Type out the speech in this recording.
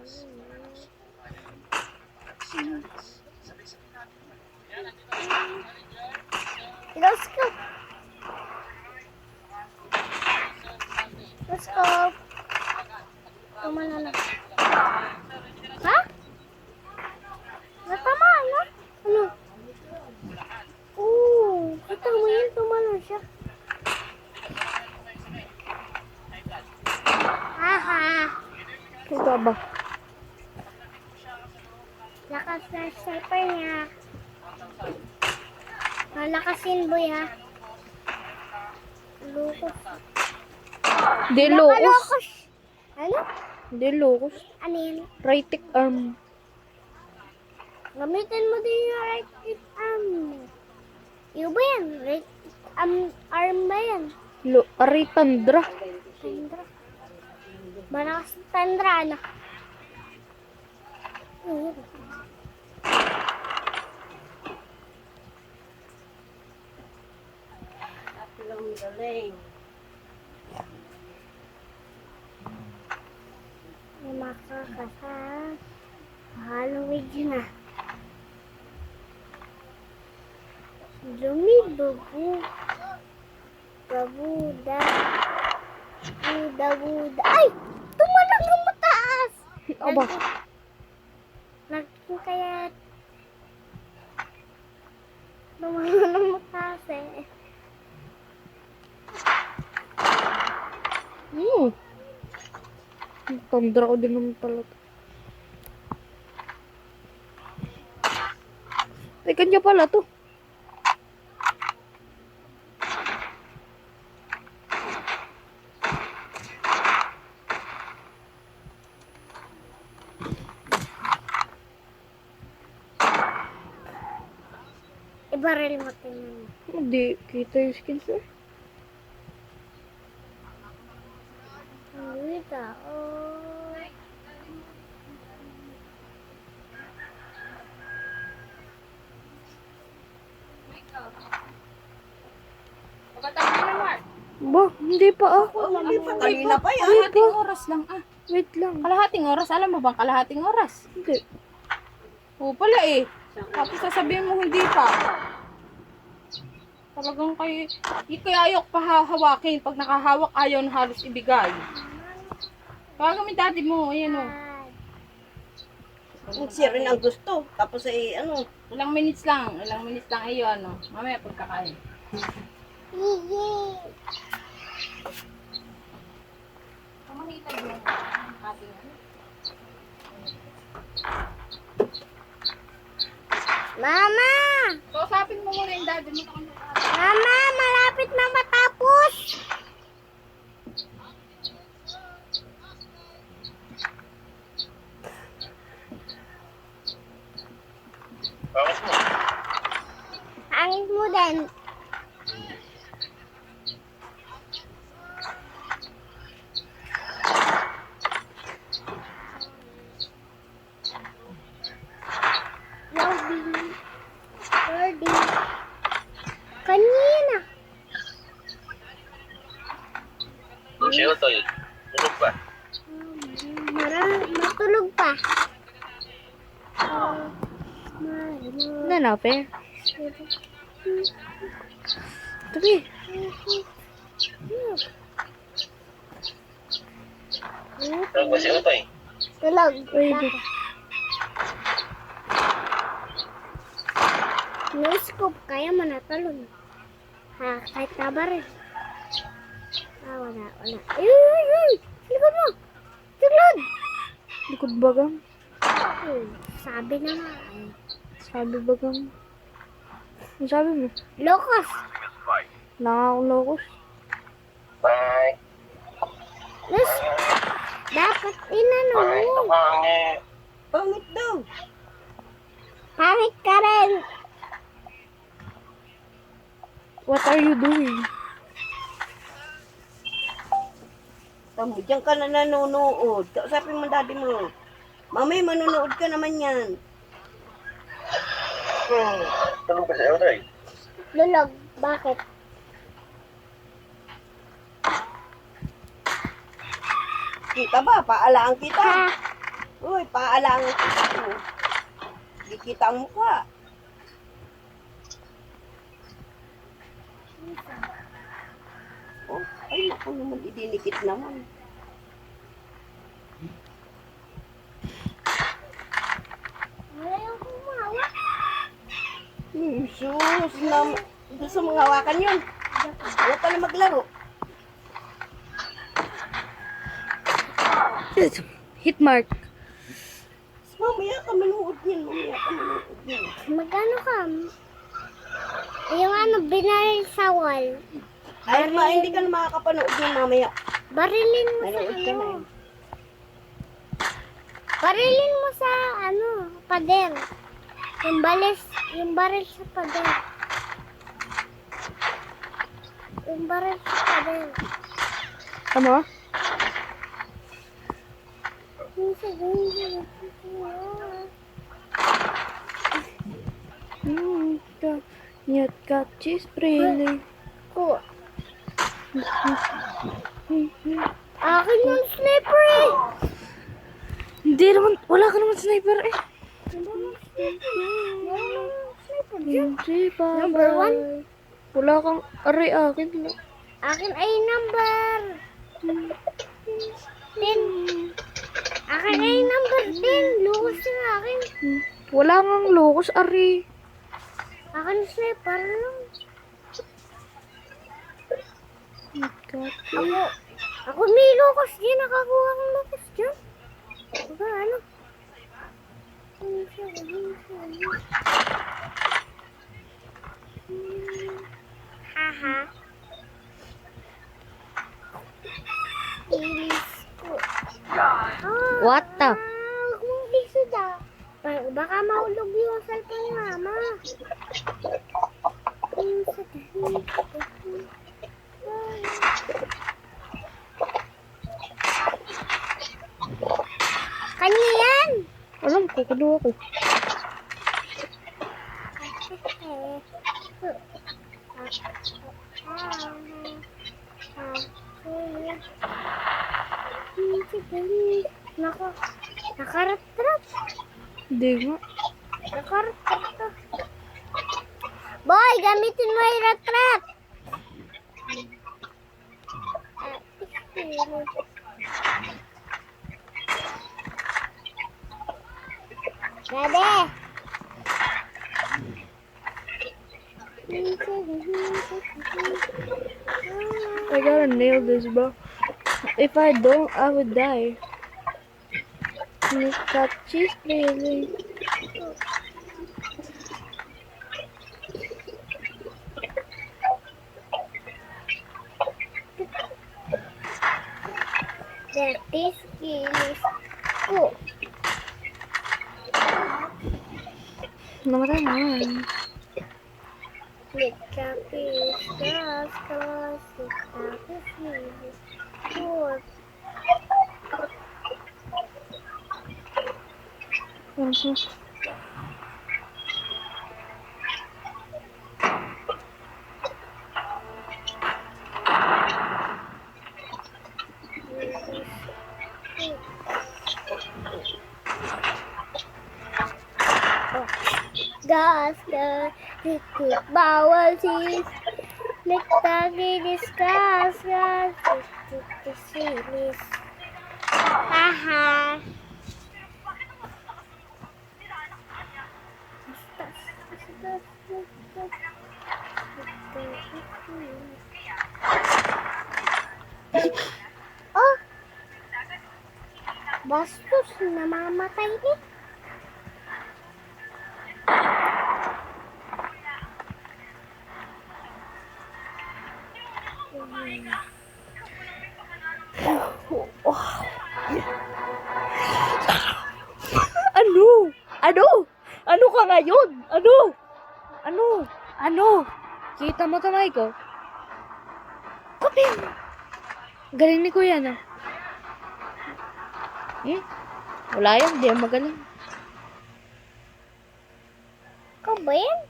Let's go. Let's go. Tumala na. Ha? Natama na? Ano? Oo. Kita mo yun, tumala siya. Haha. Ito ba? Lakas na sniper niya. Malakasin boy ha. Lukos. Di locus. Nakalokos. Ano? Di locus. Ano yun? Right tick arm. Gamitin mo din yung right click arm. Yung ba yan? Right arm ba yan? Aray tandra. Tandra. Malakas tandra ano? Makakasa. Halloween na. Lumibugo. Babuda. Buda. Ay! Tumalang ng mataas! Aba. Naging kaya tumalang ng mataas eh. Tandra ko din naman pala to. Ay, kanya pala to. Ibaril mo tingnan mo. Hindi, kita yung skins eh. Ang tao. Ba, hindi pa ako. Kanina pa yan. Kalahating oras lang Wait lang. Kalahating oras? Alam mo bang kalahating oras? Hindi. Oo pala eh. Tapos sasabihin mo hindi pa. Talagang kaya ayok pa hawakin. Pag nakahawak ayaw na halos ibigay. Kaya kami dati mo, ayan o. Siya rin ang gusto. Tapos ay ano. Ilang minutes lang iyo ano. Mamaya pagkakain. Kamanitag mo ating ano. Mama! Kausapin mo muna yung daddy mo. Mama! Malapit na matapos! Pangit mo din. Lordy. Kanina. Siya to eh. Tulog ba? Matulog pa. Nanapin. Tabi. Tulog ba si Utoy? Tulog. Pwede. No scoop, kaya mo natulog. Ha, kahit tabar eh. Wala. Ayun! Likod mo! Tiglod! Likod bagang. Sabi na nga. Sabi bagang. Ang sabi mo? Locos! Nakakong locus. Bye. Yes! Dapat inano mo. Pangit. Pangit daw. Pangit ka rin. What are you doing? Tamo, diyan ka na nanonood. Kausapin mo daddy mo. Mamay, manonood ka naman yan. Tulog ba si Utoy? Lulog. Bakit? Kita ba? Paalaan kita. Ha? Uy, paalang. Di kita ang mukha. Oh, ay, naku naman, idinikit naman. Ayaw ko mawa. Sus, gusto mong hawakan yun. Huwag pala maglaro. Hit mark. Mamaya ka manood yan. Magkano ka? Yung ano, binaril sa wall. Ay, hindi ka na makakapanood yan mamaya. Barilin mo sa Manood ka na ano. eh. Barilin mo sa ano, pader. Yung baril sa pader. Yung baril sa pader. Ano? Yung sa Нет, как cheese прилей. ko. Akin yung sniper eh. Hindi naman, wala ka naman sniper eh. Hindi pa. Number one? Wala kang aray akin. Akin ay number 10. Akin ay number 10. Lukas na akin. Wala kang locus aray. Akin sniper lang. Ako may lukas din. Nakakuha kong lukas dyan. Diba ano? Haha. Ilis ko. What the? Huwag mong isuda. Baka mahulog yung cellphone ni mama. Kanya yan! Alam ko, kuduha ko. Nako, nakaratrat. Hindi nga. Nakaratrat. Boy, gamitin mo yung ratrat. Ready? I gotta nail this, bro. If I don't, I would die. Got cheese really. That is kilis ko. Namatay naman. With kapis, gas, with kilis ko. Gas, ikut bawal sis. Nagtagilis gas, ikut silis. Haha. Oh! Bastos, namamatay ni. Ano? Ano? Ano ka ngayon? Ano? Ano? Ano? Kita mo kamay ko? Kapin! Galing ni Kuya na. Wala yan, di yan magaling. Ikaw ba yan?